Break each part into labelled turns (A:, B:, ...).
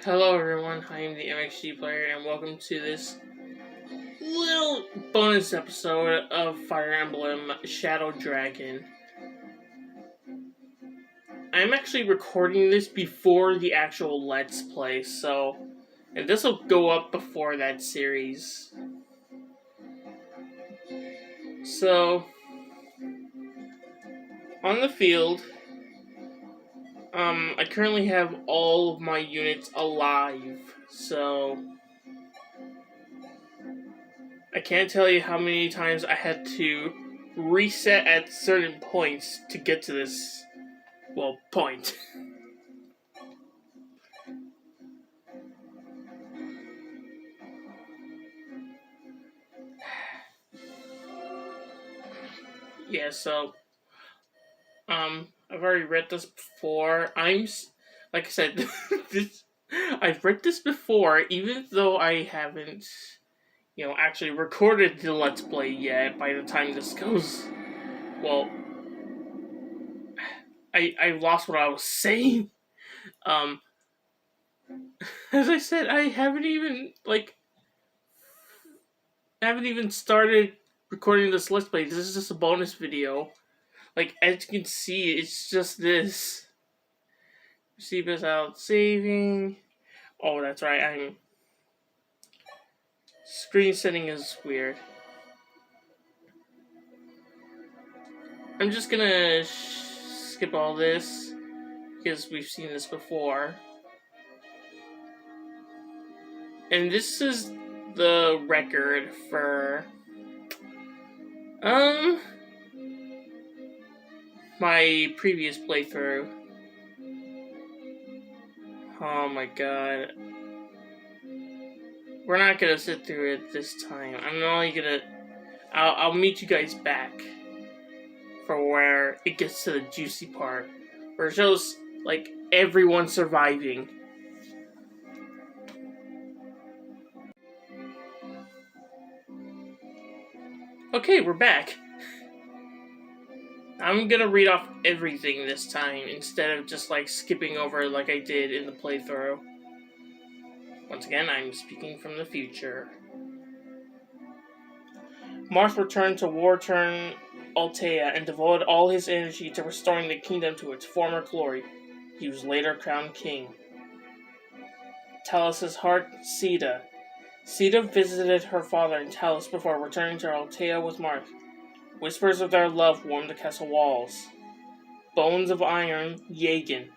A: Hello everyone, I am the MXG player and welcome to this little bonus episode of Fire Emblem Shadow Dragon. I'm actually recording this before the actual Let's Play, and this will go up before that series. So, on the field, I currently have all of my units alive, so I can't tell you how many times I had to reset at certain points to get to this, point. Yeah, so, I've already read this before. Like I said, I've read this before, even though I haven't, actually recorded the Let's Play yet by the time this goes. Well, I lost what I was saying. As I said, I haven't even started recording this Let's Play. This is just a bonus video. As you can see, it's just this. Receive without saving. Oh, that's right, screen setting is weird. I'm just gonna skip all this, because we've seen this before. And this is the record for, my previous playthrough. Oh my god. We're not gonna sit through it this time. I'm only gonna... I'll meet you guys back for where it gets to the juicy part. Where it shows, everyone surviving. Okay, we're back. I'm gonna read off everything this time, instead of just, skipping over like I did in the playthrough. Once again, I'm speaking from the future. Marth returned to war-torn Altea and devoted all his energy to restoring the kingdom to its former glory. He was later crowned king. Talus's heart, Sita. Sita visited her father in Talus before returning to Altea with Marth. Whispers of their love warmed the castle walls. Bones of Iron, Yagan.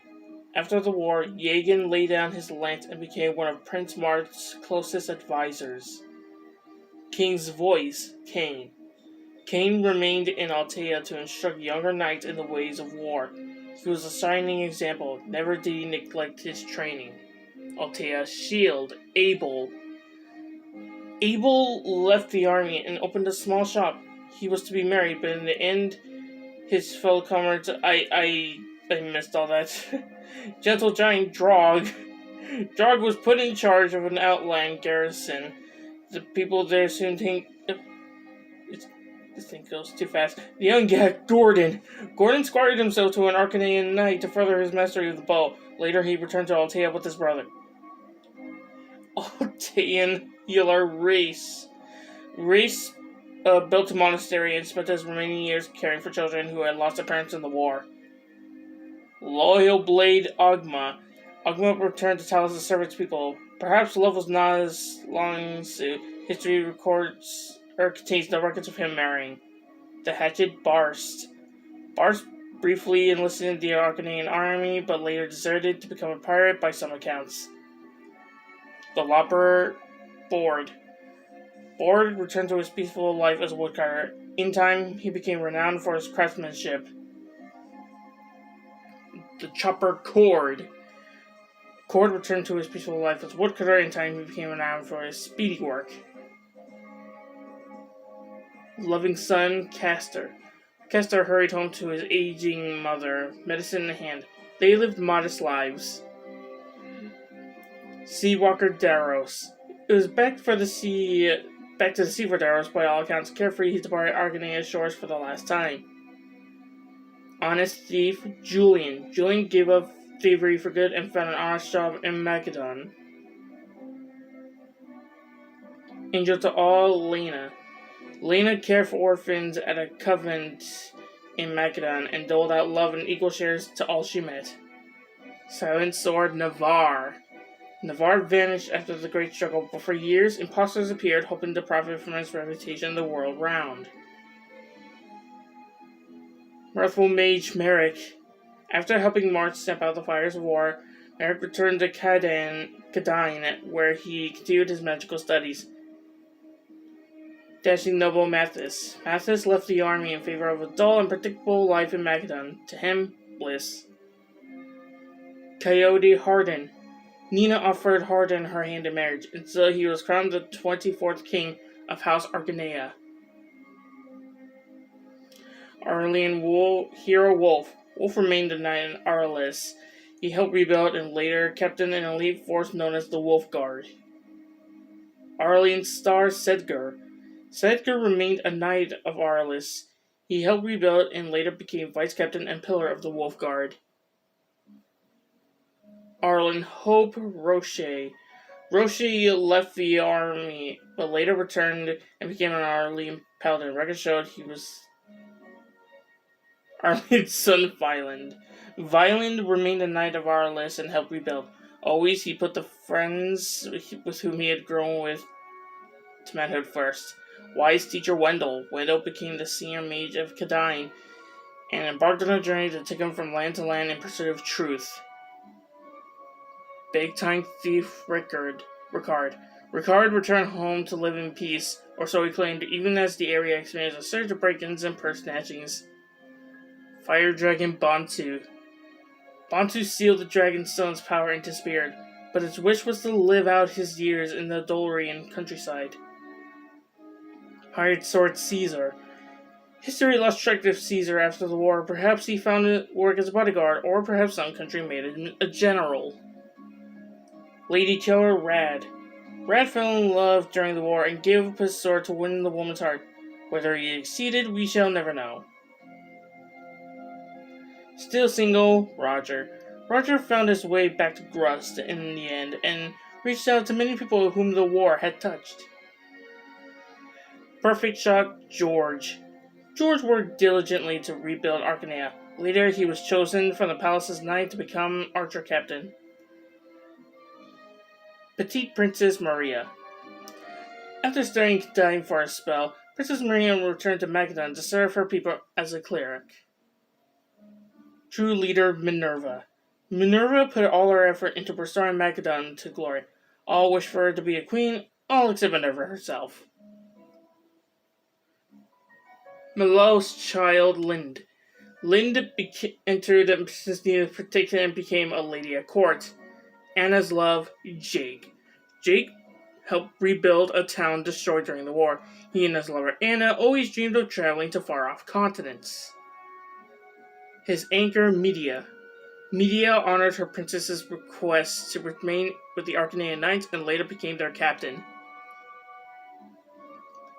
A: After the war, Yagan laid down his lance and became one of Prince Marth's closest advisors. King's voice, Kain. Kain remained in Altea to instruct younger knights in the ways of war. He was a shining example, never did he neglect his training. Altea's shield, Abel. Abel left the army and opened a small shop. He was to be married, but in the end, his fellow comrades... I missed all that. Gentle giant Drog. Drog was put in charge of an outland garrison. The people there soon think... This thing goes too fast. The young guy, Gordon. Gordon squatted himself to an Arcanian knight to further his mastery of the bow. Later, he returned to Altea with his brother. Altean healer Race. Race built a monastery and spent his remaining years caring for children who had lost their parents in the war. Loyal Blade Ogma. Ogma returned to Talus to serve its people. Perhaps love was not as long as history records or contains no records of him marrying. The hatchet Barst. Barst briefly enlisted in the Arcanian army, but later deserted to become a pirate by some accounts. The Lopper Board. Board returned to his peaceful life as a woodcutter. In time, he became renowned for his craftsmanship. The Chopper Cord. Cord returned to his peaceful life as a woodcutter. In time, he became renowned for his speedy work. Loving son, Castor. Castor hurried home to his aging mother, medicine in hand. They lived modest lives. Seawalker Daros. It was back to the sea for Daros, by all accounts carefree. He departed Arcania's shores for the last time. Honest thief, Julian. Julian gave up thievery for good and found an honest job in Macedon. Angel to all, Lena. Lena cared for orphans at a convent in Macedon and doled out love in equal shares to all she met. Silent Sword, Navarre. Navarre vanished after the Great Struggle, but for years impostors appeared hoping to profit from his reputation the world round. Mirthful Mage Merrick. After helping March stamp out the fires of war, Merrick returned to Cadine, where he continued his magical studies. Dashing noble Mathis. Mathis left the army in favor of a dull and predictable life in Macedon. To him, bliss. Coyote Hardin. Nina offered Hardin her hand in marriage, and so he was crowned the 24th king of House Arcanea. Aurelian Hero Wolf. Wolf remained a knight in Arles. He helped rebuild and later captained an elite force known as the Wolf Guard. Aurelian Star Sedgar. Sedgar remained a knight of Arles. He helped rebuild and later became vice captain and pillar of the Wolf Guard. Arlen Hope Roche. Roche left the army, but later returned and became an Arlene paladin. Records showed he was Arlen's son Violend. Violend remained a knight of Arles and helped rebuild. Always he put the friends with whom he had grown with to manhood first. Wise teacher Wendell. Wendell became the senior mage of Cadine and embarked on a journey to take him from land to land in pursuit of truth. Big-time thief Ricard. Ricard returned home to live in peace, or so he claimed, even as the area experienced a surge of break-ins and purse snatchings. Fire Dragon Bantu. Bantu sealed the Dragonstone's power into spirit, but his wish was to live out his years in the Dorian countryside. Hired Sword Caesar. History lost track of Caesar after the war. Perhaps he found work as a bodyguard, or perhaps some country made him a general. Lady Killer Rad. Rad fell in love during the war and gave up his sword to win the woman's heart. Whether he succeeded, we shall never know. Still single, Roger. Roger found his way back to Grust in the end and reached out to many people whom the war had touched. Perfect Shot, George. George worked diligently to rebuild Arcanea. Later, he was chosen from the palace's knight to become archer captain. Petite Princess Maria. After studying Cadine for a spell, Princess Maria returned to Macedon to serve her people as a cleric. True leader Minerva. Minerva put all her effort into restoring Macedon to glory. All wished for her to be a queen, all except Minerva herself. Medeus' child Lind. Lind entered Princess Nina's protection and became a lady at court. Anna's love, Jake. Jake helped rebuild a town destroyed during the war. He and his lover Anna always dreamed of traveling to far-off continents. His anchor, Medea. Medea honored her princess's request to remain with the Arcanean Knights and later became their captain.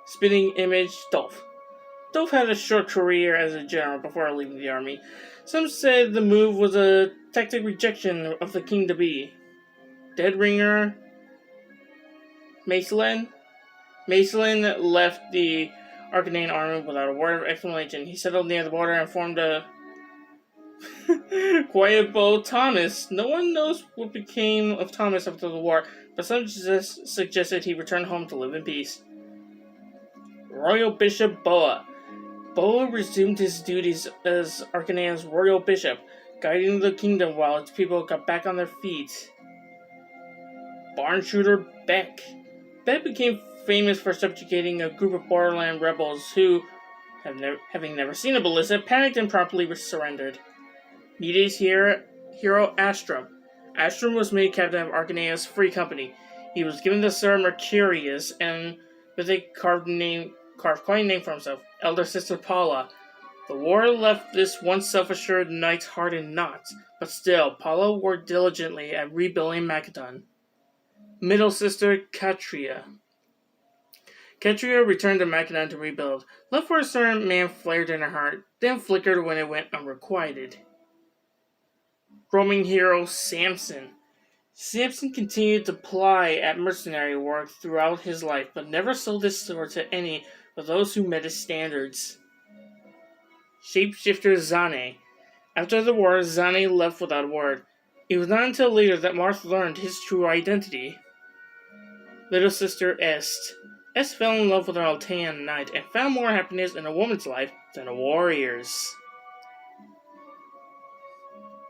A: Spitting Image, Dolph. Dolph had a short career as a general before leaving the army. Some said the move was a tactic rejection of the king-to-be. Deadringer, Macelin. Macelin left the Arcanean army without a word of explanation. He settled near the border and formed a quiet bow Thomas. No one knows what became of Thomas after the war, but some suggested he returned home to live in peace. Royal Bishop Boa. Boa resumed his duties as Arcanea's royal bishop, guiding the kingdom while its people got back on their feet. Barn Shooter Beck. Beck became famous for subjugating a group of borderland rebels who, having never seen a ballista, panicked and promptly surrendered. Medeus' hero Astrum. Astrum was made captain of Arcanea's free company. He was given the Sir Mercurius and with a carved coin name for himself, elder sister Paula. The war left this once self-assured knight's heart in knots, but still, Paula worked diligently at rebuilding Macedon. Middle sister Katria. Katria returned to Macedon to rebuild. Love for a certain man flared in her heart, then flickered when it went unrequited. Roman hero Samson. Samson continued to ply at mercenary work throughout his life, but never sold his sword to any of those who met his standards. Shapeshifter Zane. After the war, Zane left without a word. It was not until later that Marth learned his true identity. Little sister Est. Est fell in love with an Altean knight and found more happiness in a woman's life than a warrior's.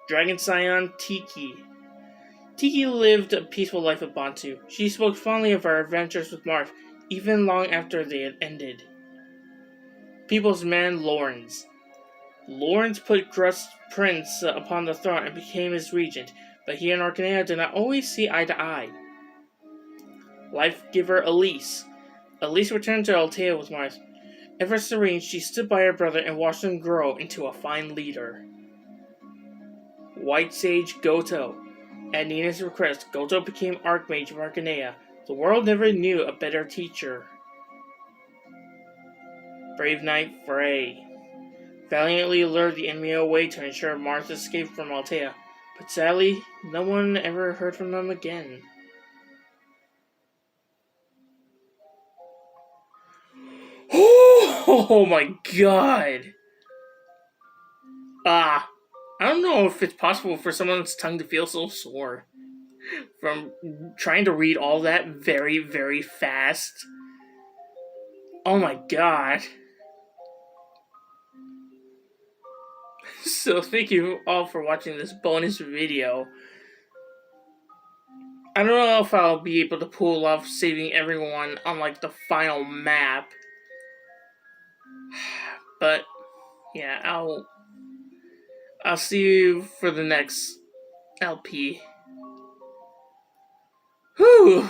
A: Dragon Scion Tiki. Tiki lived a peaceful life with Bantu. She spoke fondly of her adventures with Marth, even long after they had ended. People's man Lawrence. Lawrence put Crust Prince upon the throne and became his regent, but he and Arcanea did not always see eye to eye. Life Giver Elise. Elise returned to Altea with Marth. Ever serene, she stood by her brother and watched him grow into a fine leader. White Sage Goto. At Nina's request, Goto became Archmage of Arcanea. The world never knew a better teacher. Brave Knight Frey. Valiantly lured the enemy away to ensure Marth escaped from Altea, but sadly, no one ever heard from them again. Oh my god! I don't know if it's possible for someone's tongue to feel so sore from trying to read all that very, very fast. Oh my god. So thank you all for watching this bonus video. I don't know if I'll be able to pull off saving everyone on like the final map. But yeah, I'll see you for the next LP. Whew!